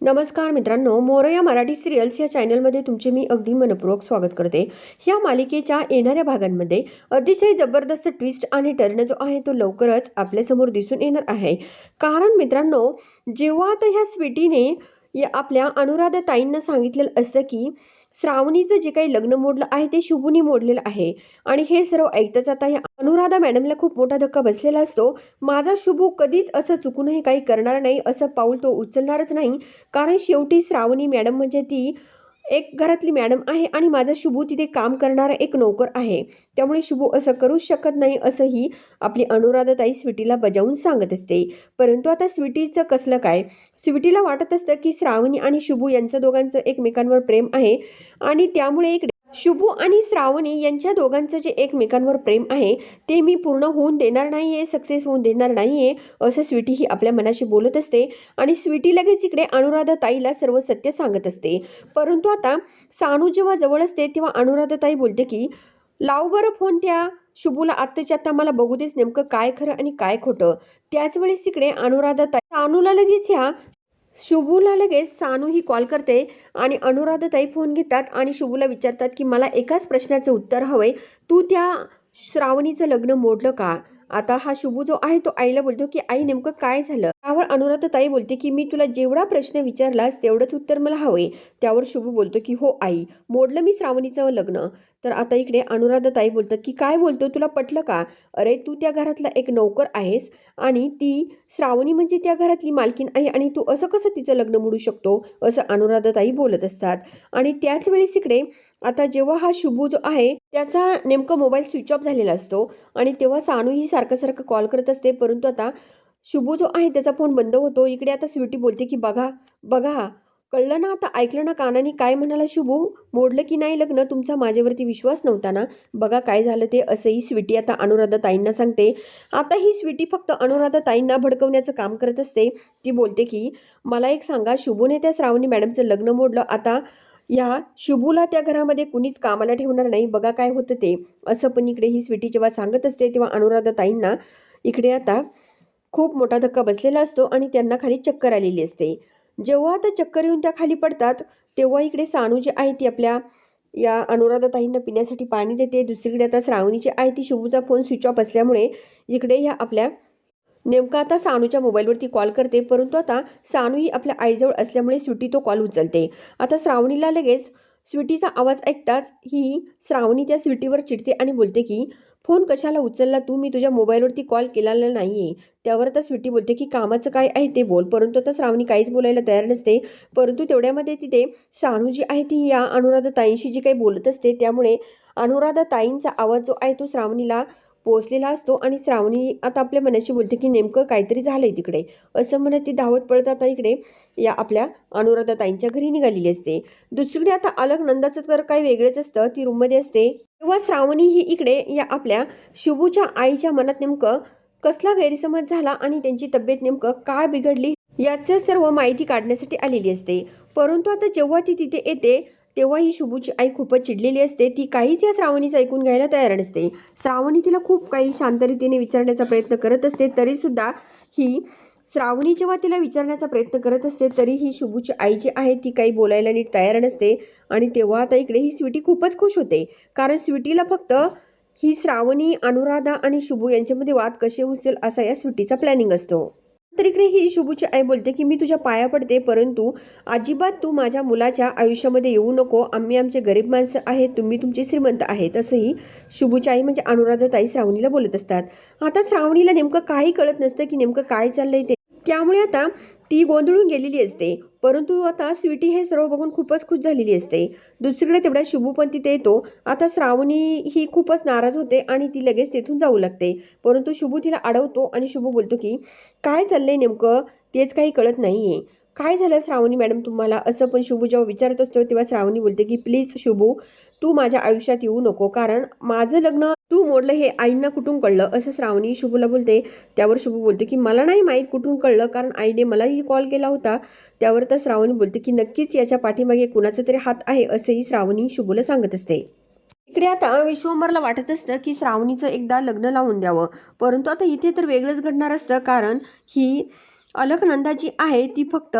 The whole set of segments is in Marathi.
नमस्कार मित्रांनो, मोरया मराठी सिरियल्स या चॅनलमध्ये तुमचे मी अगदी मनपूर्वक स्वागत करते. ह्या मालिकेच्या येणाऱ्या भागांमध्ये अतिशय जबरदस्त ट्विस्ट आणि टर्न जो आहे तो लवकरच आपल्यासमोर दिसून येणार आहे. कारण मित्रांनो, जेव्हा आता ह्या स्वीटीने आपल्या अनुराधा ताईंना सांगितलेलं असतं की श्रावणीचं जे काही लग्न मोडलं आहे ते शुभूनी मोडलेलं आहे आणि हे सर्व ऐकताच आता या अनुराधा मॅडमला खूप मोठा धक्का बसलेला असतो. माझा शुभू कधीच असं चुकूनही काही करणार नाही, असं पाऊल तो उचलणारच नाही. कारण शेवटी श्रावणी मॅडम म्हणजे ती एक घरातली मॅडम आहे आणि माझा शुभू तिथे काम करणारा एक नोकर आहे. त्यामुळे शुभू असं करूच शकत नाही, असंही आपली अनुराधाताई स्वीटीला बजावून सांगत असते. परंतु आता स्वीटीचं कसलं काय, स्वीटीला वाटत असतं की श्रावणी आणि शुभू यांचं दोघांचं एकमेकांवर प्रेम आहे आणि त्यामुळे एक शुभू आणि श्रावणी यांच्या दोघांचं जे एकमेकांवर प्रेम आहे ते मी पूर्ण होऊन देणार नाही आहे, सक्सेस होऊन देणार नाही आहे, असं स्वीटी ही आपल्या मनाशी बोलत असते. आणि स्वीटी लगेच इकडे अनुराधा ताईला सर्व सत्य सांगत असते. परंतु आता सानू जेव्हा जवळ असते तेव्हा अनुराधा ताई बोलते की लाव बरं फोन त्या शुभूला, आत्ताच्या आत्ता मला बघू देस नेमकं काय खरं आणि काय खोटं. त्याच वेळेस इकडे अनुराधा ताई सानूला लगेच ह्या शुभूला लगेच सानू ही कॉल करते आणि अनुराधाताई फोन घेतात आणि शुभूला विचारतात की मला एकाच प्रश्नाचं उत्तर हवंय, तू त्या श्रावणीचं लग्न मोडलं का? आता हा शुभू जो आहे तो आईला बोलतो की आई नेमकं काय झालं? त्यावर अनुराधाताई बोलते की मी तुला जेवढा प्रश्न विचारलास तेवढंच उत्तर मला हवंय. त्यावर शुभू बोलतो की हो आई, मोडलं मी श्रावणीचं लग्न. तर आता इकडे अनुराधाताई बोलतात की काय बोलतो, तुला पटलं का? अरे तू त्या घरातला एक नोकर आहेस आणि ती श्रावणी म्हणजे त्या घरातली मालकीन आहे आणि तू असं कसं तिचं लग्न मोडू शकतो, असं अनुराधाताई बोलत असतात. आणि त्याच वेळेस इकडे आता जेव्हा हा शुभू जो आहे त्याचा नेमकं मोबाईल स्विच ऑफ झालेला असतो आणि तेव्हा सानू ही सारखं सारखं कॉल करत असते. परंतु आता शुभू जो आहे त्याचा फोन बंद होतो. इकडे आता स्वीटी बोलते की बघा बघा, कळलं ना, आता ऐकलं ना कानाने काय म्हणाला शुभू, मोडलं की नाही लग्न, तुमचा माझ्यावरती विश्वास नव्हता ना, बघा काय झालं ते, असंही स्वीटी आता अनुराधा ताईंना सांगते. आता ही स्वीटी फक्त अनुराधा ताईंना भडकवण्याचं काम करत असते. ती बोलते की मला एक सांगा, शुभूने त्या श्रावणी मॅडमचं लग्न मोडलं, आता या शुभूला त्या घरामध्ये कुणीच कामाला ठेवणार नाही, बघा काय होतं ते, असं पण इकडे ही स्वीटी जेव्हा सांगत असते तेव्हा अनुराधा ताईंना इकडे आता खूप मोठा धक्का बसलेला असतो आणि त्यांना खाली चक्कर आलेली असते. जेव्हा आता चक्कर येऊन त्या खाली पडतात तेव्हा इकडे सानू जी आहे ती आपल्या या अनुराधाताईंना पिण्यासाठी पाणी देते. दुसरीकडे आता श्रावणीची आहे ती शुभूचा फोन स्विच ऑफ असल्यामुळे इकडे ह्या आपल्या नेमका आता सानूच्या मोबाईलवरती कॉल करते. परंतु आता सानू ही आपल्या आईजवळ असल्यामुळे स्वीटी तो कॉल उचलते. आता श्रावणीला लगेच स्वीटीचा आवाज ऐकताच ही श्रावणी त्या स्वीटीवर चिडते आणि बोलते की फोन कशाला उचलला तू, मी तुझ्या मोबाईलवरती कॉल केलेला नाही आहे. त्यावर आता स्वीटी बोलते की कामाचं काय आहे ते बोल. परंतु आता श्रावणी काहीच बोलायला तयार नसते. परंतु तेवढ्यामध्ये तिथे सानू जी आहे ती या अनुराधा ताईंशी जी काही बोलत असते त्यामुळे अनुराधा ताईंचा आवाज जो आहे तो श्रावणीला पोचलेला असतो आणि श्रावणी आता आपल्या मनाशी बोलते की नेमकं काहीतरी झालंय तिकडे, असं म्हणत ती धावत पळत आता इकडे या आपल्या अनुराधा ताईंच्या घरी निघालेली असते. दुसरीकडे आता अलग नंदाचं तर काही वेगळंच असतं, ती रूममध्ये असते. तेव्हा श्रावणी ही इकडे या आपल्या शुभूच्या आईच्या मनात नेमकं कसला गैरसमज झाला आणि त्यांची तब्येत नेमकं काय बिघडली याचं सर्व माहिती काढण्यासाठी आलेली असते. परंतु आता जेव्हा ती तिथे येते तेव्हा ही शुभूची आई खूपच चिडलेली असते. ती काहीच या श्रावणीचं ऐकून घ्यायला तयार नसते. श्रावणी तिला खूप काही शांतरीतीने विचारण्याचा प्रयत्न करत असते, तरीसुद्धा ही श्रावणी जेव्हा तिला विचारण्याचा प्रयत्न करत असते तरी ही शुभूची आई जी आहे ती काही बोलायला नीट तयार नसते. आणि तेव्हा आता इकडे ही स्वीटी खूपच खुश होते, कारण स्वीटीला फक्त ही श्रावणी, अनुराधा आणि शुभू यांच्यामध्ये वाद कसे घुसेल असा या स्वीटीचा प्लॅनिंग असतो. तर इकडे ही शुभूची आई बोलते की मी तुझ्या पाया पडते, परंतु अजिबात तू माझ्या मुलाच्या आयुष्यामध्ये येऊ नको, आम्ही आमचे गरीब माणसं आहेत, तुम्ही तुमचे श्रीमंत आहेत, असंही शुभूची आई म्हणजे अनुराधा ताई श्रावणीला बोलत असतात. आता श्रावणीला नेमकं काही कळत नसतं की नेमकं काय चाललंय ते, त्यामुळे आता ती गोंधळून गेलेली असते. परंतु आता स्वीटी हे सर्व बघून खूपच खुश झालेली असते. दुसरीकडे तेवढ्या शुभू पण तिथे येतो. आता श्रावणी ही खूपच नाराज होते आणि ती लगेच तेथून जाऊ लागते. परंतु शुभू तिला अडवतो आणि शुभू बोलतो की काय चाललंय नेमकं, तेच काही कळत नाहीये, काय झालं श्रावणी मॅडम तुम्हाला, असं पण शुभू जेव्हा विचारत असतो तेव्हा श्रावणी बोलते की प्लीज शुभू, तू माझ्या आयुष्यात येऊ नको, कारण माझं लग्न तू मोडलं हे आईंना कुठून कळलं, असं श्रावणी शुभूला बोलते. त्यावर शुभू बोलते की मला नाही माहीत कुठून कळलं, कारण आईने मलाही कॉल केला होता. त्यावर तर श्रावणी बोलते की नक्कीच याच्या पाठीमागे कुणाचा तरी हात आहे, असंही श्रावणी शुभूला सांगत असते. इकडे आता विश्वंभरला वाटत असतं की श्रावणीचं एकदा लग्न लावून द्यावं, परंतु आता इथे तर वेगळंच घडणार असतं, कारण ही अलकनंदा जी आहे ती फक्त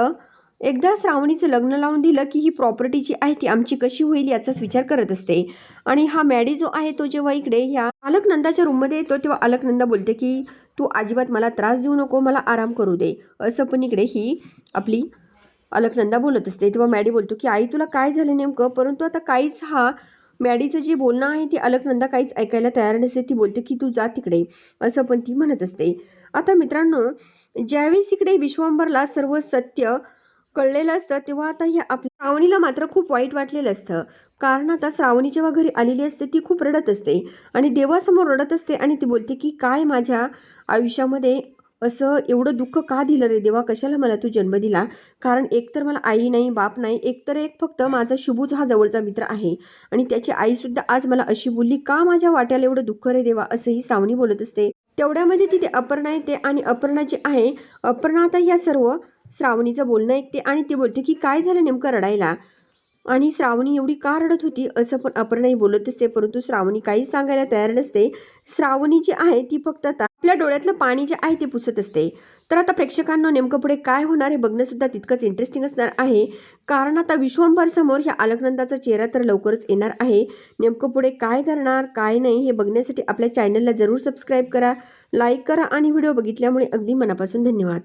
एकदा श्रावणीचं लग्न लावून दिलं की ही प्रॉपर्टी जी आहे ती आमची कशी होईल याचाच विचार करत असते. आणि हा मॅडी जो आहे तो जेव्हा इकडे ह्या अलकनंदाच्या रूममध्ये येतो तेव्हा अलकनंदा बोलते की तू अजिबात मला त्रास देऊ नको, मला आराम करू दे. असं पण इकडे ही आपली अलकनंदा बोलत असते. तेव्हा मॅडी बोलतो की आई तुला काय झालं नेमकं, परंतु आता काहीच हा मॅडीचं जे बोलणं आहे ते अलकनंदा काहीच ऐकायला तयार नसते. ती बोलते की तू जा तिकडे, असं पण ती म्हणत असते. आता मित्रांनो, ज्यावेळेस इकडे विश्वंभरला सर्व सत्य कळलेलं असतं तेव्हा आता ह्या आपल्या श्रावणीला मात्र खूप वाईट वाटलेलं असतं. कारण आता श्रावणी जेव्हा घरी आलेली असते ती खूप रडत असते आणि देवासमोर रडत असते आणि ती बोलते की काय माझ्या आयुष्यामध्ये असं एवढं दुःख का दिलं रे देवा, कशाला मला तू जन्म दिला. कारण एकतर मला आई नाही, बाप नाही, एकतर एक फक्त माझा शुभूच हा जवळचा मित्र आहे आणि त्याची आईसुद्धा आज मला अशी बोलली, का माझ्या वाट्याला एवढं दुःख रे देवा, असंही श्रावणी बोलत असते. तेवढ्यामध्ये तिथे अपर्णा येते आणि अपर्णा जी आहे, अपर्णा आता ह्या सर्व श्रावणीचं बोलणं ऐकते आणि ती बोलते की काय झालं नेमकं रडायला आणि श्रावणी एवढी का रडत होती, असं पण अपर्णाही बोलत असते. परंतु श्रावणी काहीच सांगायला तयार नसते. श्रावणी जी आहे ती फक्त आता आपल्या डोळ्यातलं पाणी जे आहे ते पुसत असते. तर आता प्रेक्षकांना नेमकं पुढे काय होणार हे बघणंसुद्धा तितकंच इंटरेस्टिंग असणार आहे. कारण आता विश्वंभर समोर ह्या अलकनंदाचा चेहरा तर लवकरच येणार आहे. नेमकं पुढे काय करणार काय नाही हे बघण्यासाठी आपल्या चॅनलला जरूर सबस्क्राईब करा, लाईक करा आणि व्हिडिओ बघितल्यामुळे अगदी मनापासून धन्यवाद.